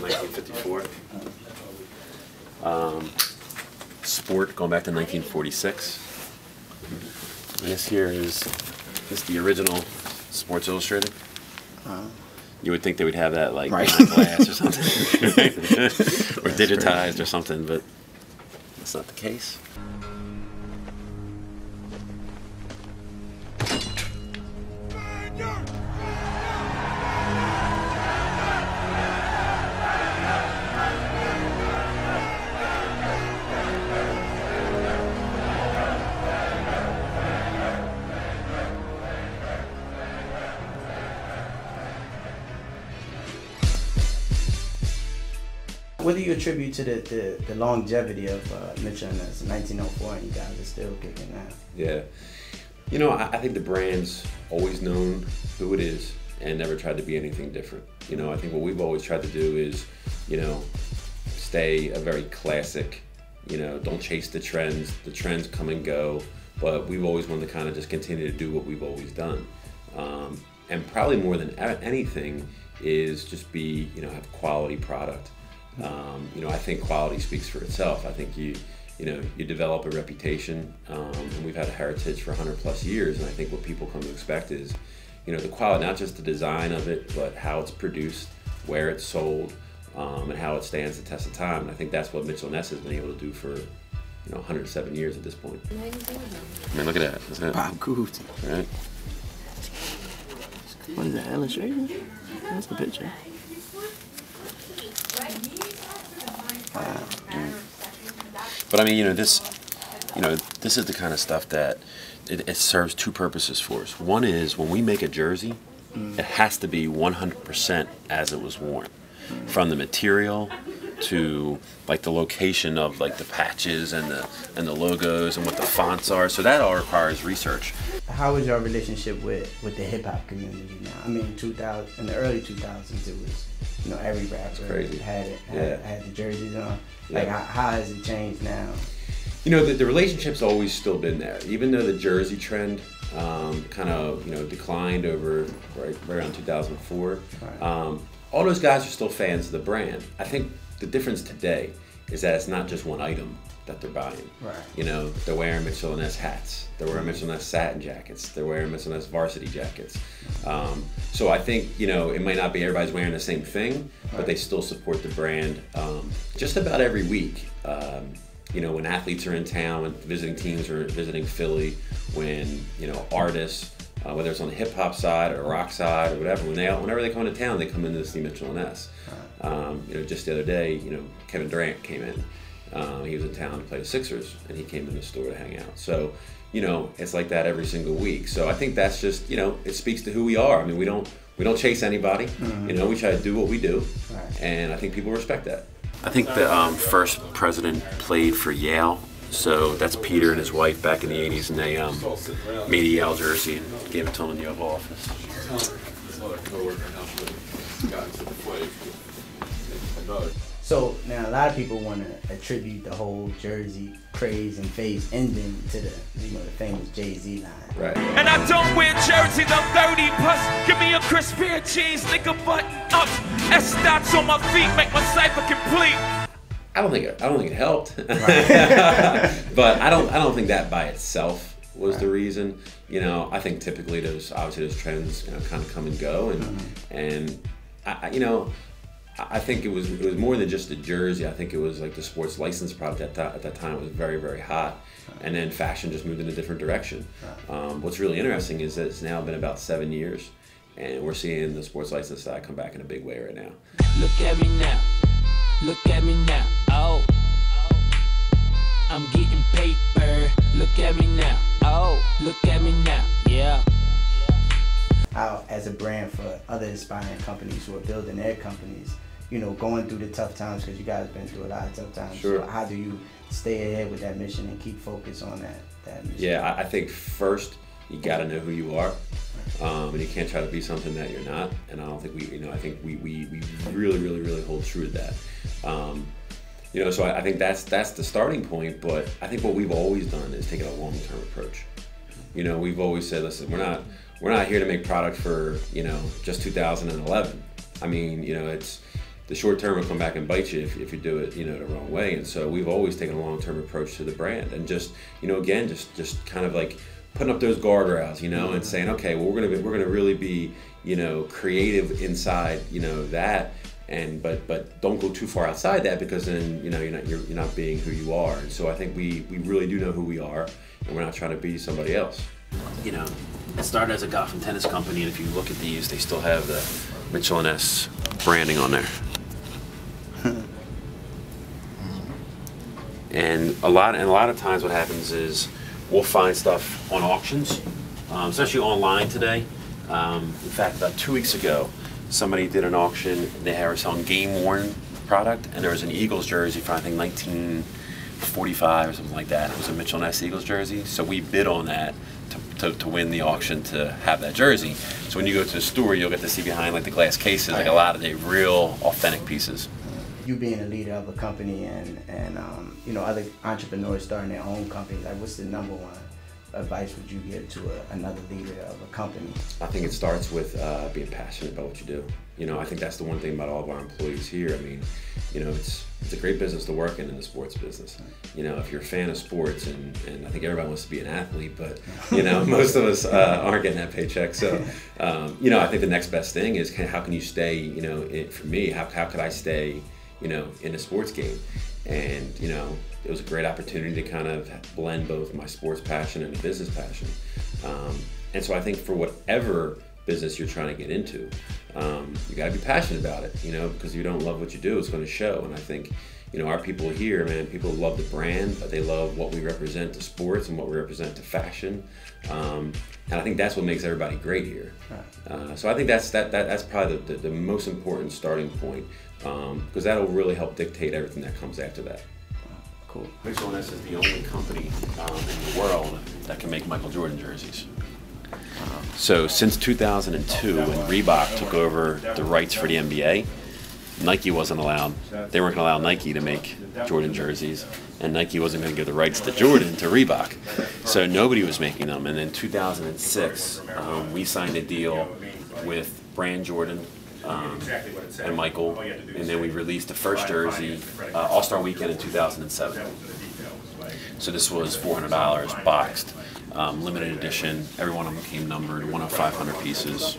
1954. Sport going back to 1946. And this here is the original Sports Illustrated. You would think they would have that like behind glass or something, or digitized or something, but that's not the case. What do you attribute to the longevity of Mitchell Ness in 1904, and you guys are still kicking now? Yeah, you know, I think the brand's always known who it is and never tried to be anything different. You know, I think what we've always tried to do is, you know, stay a very classic, you know, don't chase the trends. The trends come and go, but we've always wanted to kind of just continue to do what we've always done. And probably more than anything is just be, you know, have quality product. You know, I think quality speaks for itself. I think you develop a reputation, and we've had a heritage for 100+ years, and I think what people come to expect is, you know, the quality, not just the design of it, but how it's produced, where it's sold, and how it stands the test of time. And I think that's what Mitchell Ness has been able to do for, you know, 107 years at this point. I mean, look at that. Isn't it? Bob Good. Right? What is that, illustration? That's the picture. But I mean, you know, this is the kind of stuff that it serves two purposes for us. One is when we make a jersey, it has to be 100% as it was worn, from the material to like the location of like the patches and the logos and what the fonts are. So that all requires research. How is your relationship with the hip hop community now? I mean, in the early 2000s, it was, you know, every rapper had the jerseys on. Like, how has it changed now? You know, the relationship's always still been there, even though the jersey trend kind of, you know, declined over right around 2004. Right. All those guys are still fans of the brand. I think the difference today is that it's not just one item that they're buying. Right. You know, they're wearing Mitchell Ness hats. They're wearing Mitchell Ness satin jackets. They're wearing Mitchell Ness varsity jackets. So I think, you know, it might not be everybody's wearing the same thing, but they still support the brand just about every week. You know, when athletes are in town, when visiting teams are visiting Philly, when, you know, artists, whether it's on the hip hop side or rock side or whatever, whenever they come into town, they come in to see Mitchell Ness. You know, just the other day, you know, Kevin Durant came in. He was in town to play the Sixers, and he came in the store to hang out. So, you know, it's like that every single week. So I think that's just, you know, it speaks to who we are. I mean, we don't chase anybody. You know, we try to do what we do, and I think people respect that. I think the first president played for Yale. So that's Peter and his wife back in the 80s, and they made a Yale jersey and gave it to him in the Oval Office. So now a lot of people want to attribute the whole jersey craze and phase ending to the, you know, the famous Jay-Z line. Right. And I don't wear jerseys, I'm 30 plus. Give me a crisp pair of jeans, nigga, button up. S-dots on my feet, make my cipher complete. I don't think it helped, but I don't think that by itself was the reason. You know, I think typically those trends, you know, kind of come and go, and I think it was more than just the jersey. I think it was like the sports license product at that time was very, very hot, and then fashion just moved in a different direction. What's really interesting is that it's now been about 7 years, and we're seeing the sports license side come back in a big way right now. Look at me now. Look at me now, oh, I'm getting paper. Look at me now, oh, look at me now, yeah. How, as a brand for other aspiring companies who are building their companies, you know, going through the tough times, because you guys have been through a lot of tough times. Sure. So how do you stay ahead with that mission and keep focused on that mission? Yeah, I think first you got to know who you are, and you can't try to be something that you're not. And I don't think I think we really hold true to that. You know, so I think that's the starting point. But I think what we've always done is taken a long-term approach. You know, we've always said, listen, we're not here to make product for, you know, just 2011. I mean, you know, the short term will come back and bite you if you do it, you know, the wrong way. And so we've always taken a long-term approach to the brand, and just, you know, again, just kind of like putting up those guardrails, you know, and saying, okay, well, we're gonna really be, you know, creative inside, you know, that, and but don't go too far outside that, because then, you know, you're not being who you are. And so I think we really do know who we are, and we're not trying to be somebody else. You know, it started as a golf and tennis company, and if you look at these, they still have the Mitchell Ness branding on there. And a lot of times what happens is we'll find stuff on auctions, especially online today. In fact, about 2 weeks ago, somebody did an auction. They were selling game-worn product, and there was an Eagles jersey from, I think, 1945 or something like that. It was a Mitchell Ness Eagles jersey. So we bid on that to win the auction to have that jersey. So when you go to the store, you'll get to see behind like the glass cases, like a lot of the real authentic pieces. You being a leader of a company and you know, other entrepreneurs starting their own companies, like, what's the number one advice would you give to another leader of a company? I think it starts with being passionate about what you do. You know, I think that's the one thing about all of our employees here. I mean, you know, it's a great business to work in the sports business. You know, if you're a fan of sports, and I think everybody wants to be an athlete, but, you know, most of us aren't getting that paycheck. So, you know, I think the next best thing is how can you stay, you know, for me, how could I stay, you know, in a sports game? And, you know, it was a great opportunity to kind of blend both my sports passion and business passion. And so I think for whatever business you're trying to get into, you got to be passionate about it, you know, because if you don't love what you do, it's going to show. And I think, you know, our people here, man, people love the brand, but they love what we represent to sports and what we represent to fashion. And I think that's what makes everybody great here. So I think that's probably the most important starting point, because that'll really help dictate everything that comes after that. Cool. Mitchell Ness is the only company in the world that can make Michael Jordan jerseys. So since 2002, when Reebok took over the rights for the NBA, Nike wasn't allowed. They weren't going to allow Nike to make Jordan jerseys, and Nike wasn't going to give the rights to Jordan to Reebok. So nobody was making them. And in 2006, we signed a deal with Brand Jordan and Michael, and then we released the first jersey All-Star Weekend in 2007. So this was $400 boxed, limited edition. Every one of them came numbered, one of 500 pieces.